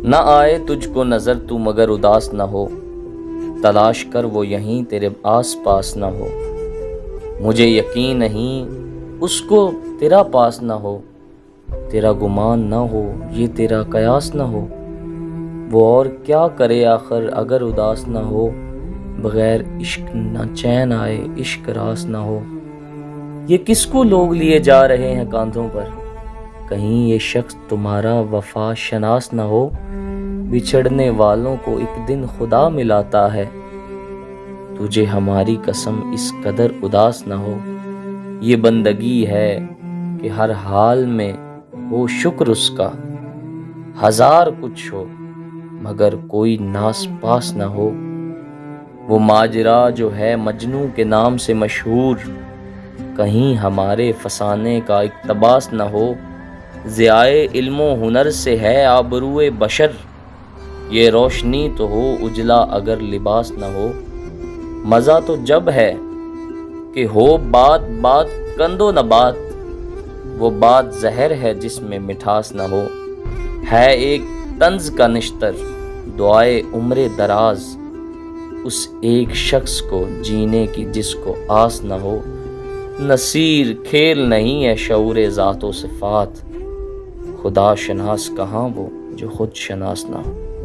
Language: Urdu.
نہ آئے تجھ کو نظر تو مگر اداس نہ ہو، تلاش کر وہ یہیں تیرے آس پاس نہ ہو۔ مجھے یقین نہیں اس کو تیرا پاس نہ ہو، تیرا گمان نہ ہو یہ تیرا قیاس نہ ہو۔ وہ اور کیا کرے آخر اگر اداس نہ ہو، بغیر عشق نہ چین آئے عشق راس نہ ہو۔ یہ کس کو لوگ لیے جا رہے ہیں کاندھوں پر، کہیں یہ شخص تمہارا وفا شناس نہ ہو۔ بچھڑنے والوں کو ایک دن خدا ملاتا ہے، تجھے ہماری قسم اس قدر اداس نہ ہو۔ یہ بندگی ہے کہ ہر حال میں ہو شکر اس کا، ہزار کچھ ہو مگر کوئی ناس پاس نہ ہو۔ وہ ماجرا جو ہے مجنوں کے نام سے مشہور، کہیں ہمارے فسانے کا اقتباس نہ ہو۔ ضیائے علم و ہنر سے ہے آبروئے بشر، یہ روشنی تو ہو اجلا اگر لباس نہ ہو۔ مزہ تو جب ہے کہ ہو بات بات کند و نبات، وہ بات زہر ہے جس میں مٹھاس نہ ہو۔ ہے ایک طنز کا نشتر دعائے عمر دراز، اس ایک شخص کو جینے کی جس کو آس نہ ہو۔ نصیر کھیل نہیں ہے شعور ذات و صفات، خدا شناس کہاں وہ جو خود شناس نہ ہو۔